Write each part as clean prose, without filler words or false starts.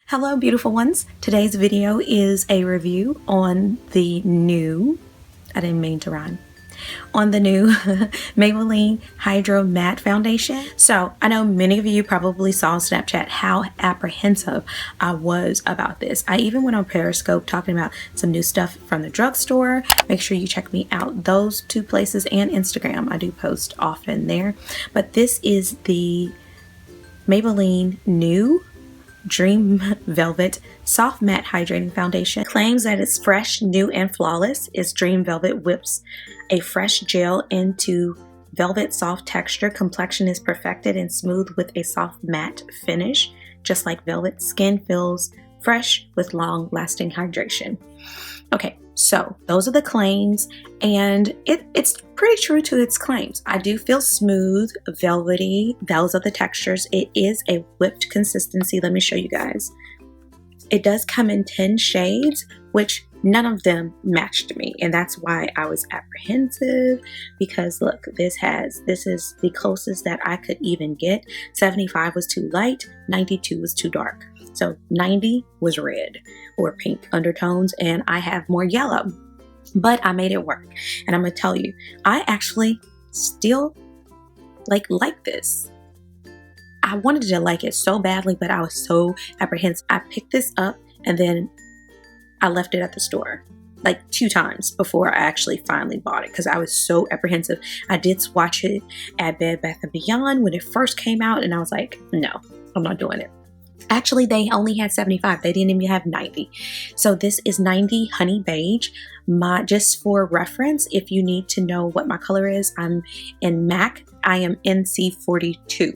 Hello beautiful ones. Today's video is a review on the new, I didn't mean to rhyme, on the new Maybelline Hydro Matte Foundation. So I know many of you probably saw on Snapchat how apprehensive I was about this. I even went on Periscope talking about some new stuff from the drugstore. Make sure you check me out those two places and Instagram. I do post often there. But this is the Maybelline new Dream Velvet Soft Matte Hydrating Foundation. Claims that it's fresh, new, and flawless. Its Dream Velvet whips a fresh gel into velvet soft texture. Complexion is perfected and smooth with a soft matte finish. Just like velvet, skin feels fresh with long-lasting hydration. Okay, so those are the claims, and it's pretty true to its claims. I do feel smooth, velvety. Those are the textures. It is a whipped consistency. Let me show you guys. It does come in 10 shades, which none of them matched me, and that's why I was apprehensive, because look, this is the closest that I could even get. 75 was too light, 92 was too dark. So 90 was red or pink undertones, and I have more yellow, but I made it work. And I'm gonna tell you, I actually still like this. I wanted to like it so badly, but I was so apprehensive. I picked this up and then I left it at the store like 2 times before I actually finally bought it, because I was so apprehensive. I did swatch it at Bed Bath & Beyond when it first came out, and I was like, no, I'm not doing it. Actually, they only had 75. They didn't even have 90. So this is 90 Honey Beige. Just for reference, if you need to know what my color is, I'm in MAC. I am NC42.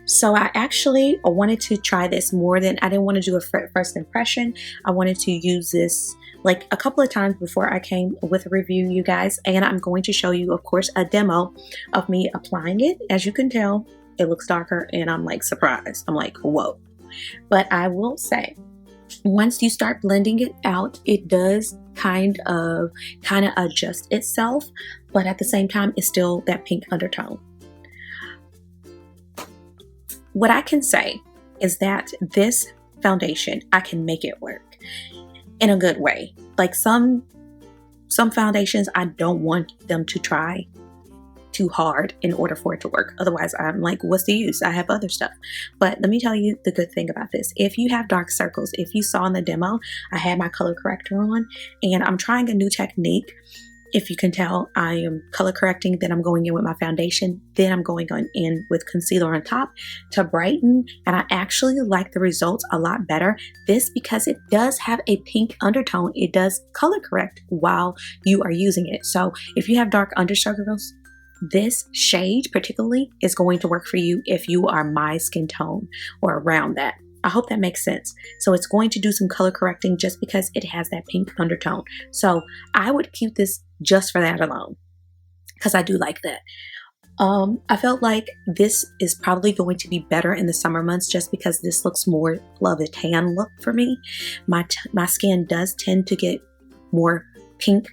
So I actually wanted to try this more than, I didn't want to do a first impression. I wanted to use this like a couple of times before I came with a review, you guys. And I'm going to show you, of course, a demo of me applying it. As you can tell, it looks darker, and I'm like surprised. I'm like, whoa. But I will say, once you start blending it out, it does kind of adjust itself, but at the same time, it's still that pink undertone. What I can say is that this foundation, I can make it work in a good way. Like some foundations, I don't want them to try too hard in order for it to work. Otherwise, I'm like, what's the use? I have other stuff. But let me tell you the good thing about this. If you have dark circles, if you saw in the demo, I had my color corrector on, and I'm trying a new technique. If you can tell, I am color correcting, then I'm going in with my foundation, then I'm going in with concealer on top to brighten, and I actually like the results a lot better. This, because it does have a pink undertone, it does color correct while you are using it. So if you have dark under circles, this shade particularly is going to work for you if you are my skin tone or around that. I hope that makes sense. So it's going to do some color correcting just because it has that pink undertone. So I would keep this just for that alone, because I do like that. I felt like this is probably going to be better in the summer months, just because this looks more of a tan look for me. My skin does tend to get more pink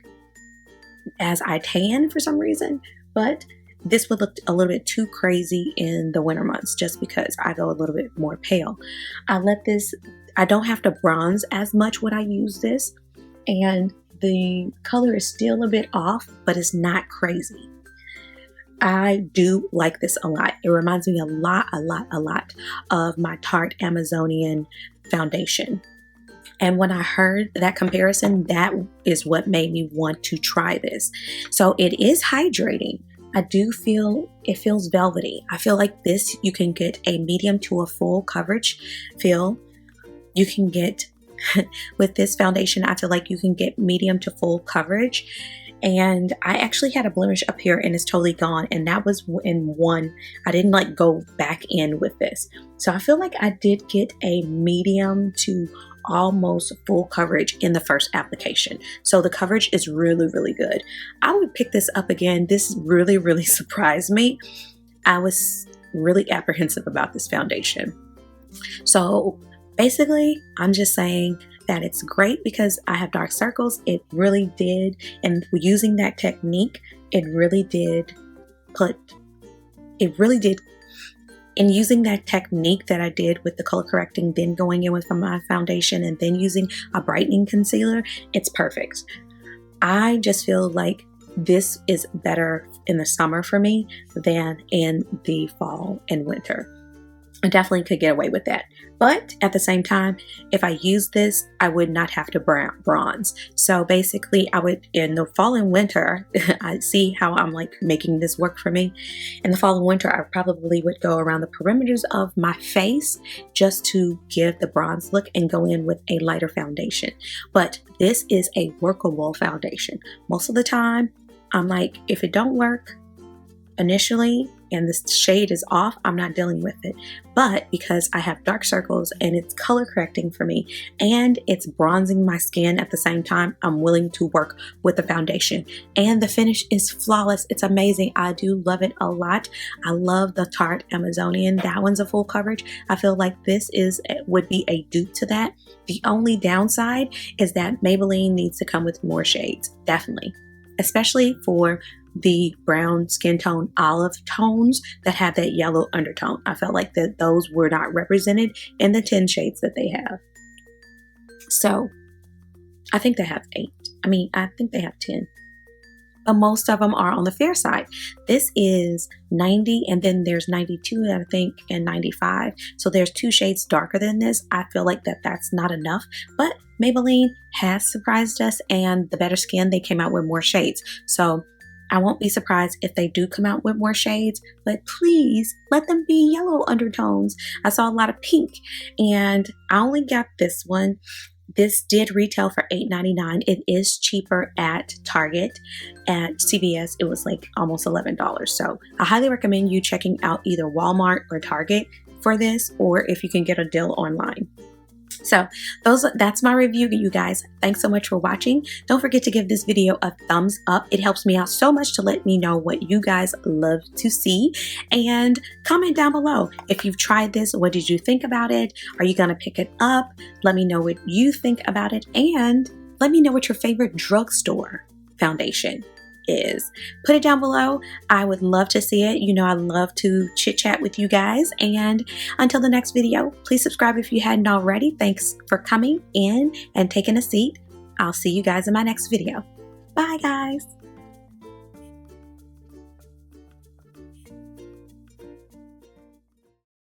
as I tan for some reason, but this would look a little bit too crazy in the winter months just because I go a little bit more pale. I don't have to bronze as much when I use this, and the color is still a bit off, but it's not crazy. I do like this a lot. It reminds me a lot of my Tarte Amazonian foundation. And when I heard that comparison, that is what made me want to try this. So it is hydrating. I do feel it feels velvety. I feel like this, you can get a medium to a full coverage feel. You can get, with this foundation, I feel like you can get medium to full coverage. And I actually had a blemish up here and it's totally gone. And that was in one. I didn't like go back in with this. So I feel like I did get a medium to almost full coverage in the first application. So the coverage is really good. I would pick this up again. This really surprised me. I was really apprehensive about this foundation. So basically, I'm just saying that it's great because I have dark circles. It really did, and using that technique, it really did And using that technique that I did with the color correcting, then going in with my foundation and then using a brightening concealer, it's perfect. I just feel like this is better in the summer for me than in the fall and winter. I definitely could get away with that. But at the same time, if I use this, I would not have to bronze. So basically, I would, in the fall and winter, I see how I'm like making this work for me. In the fall and winter, I probably would go around the perimeters of my face just to give the bronze look and go in with a lighter foundation. But this is a workable foundation. Most of the time, I'm like, if it don't work initially and the shade is off, I'm not dealing with it. But because I have dark circles and it's color correcting for me and it's bronzing my skin at the same time, I'm willing to work with the foundation. And the finish is flawless. It's amazing. I do love it a lot. I love the Tarte Amazonian. That one's a full coverage. I feel like this would be a dupe to that. The only downside is that Maybelline needs to come with more shades, definitely. Especially for the brown skin tone olive tones that have that yellow undertone. I felt like that those were not represented in the 10 shades that they have. So I think they have 8. I think they have 10. But most of them are on the fair side. This is 90 and then there's 92, I think, and 95. So there's 2 shades darker than this. I feel like that's not enough. But Maybelline has surprised us, and the Better Skin, they came out with more shades. So I won't be surprised if they do come out with more shades, but please let them be yellow undertones. I saw a lot of pink, and I only got this one. This did retail for $8.99. It is cheaper at Target. At CVS, it was like almost $11. So I highly recommend you checking out either Walmart or Target for this, or if you can get a deal online. So that's my review, you guys. Thanks so much for watching. Don't forget to give this video a thumbs up. It helps me out so much to let me know what you guys love to see. And comment down below. If you've tried this, what did you think about it? Are you going to pick it up? Let me know what you think about it. And let me know what your favorite drugstore foundation is. Put it down below. I would love to see it. You know, I love to chit chat with you guys. And until the next video, please subscribe if you hadn't already. Thanks for coming in and taking a seat. I'll see you guys in my next video. Bye, guys.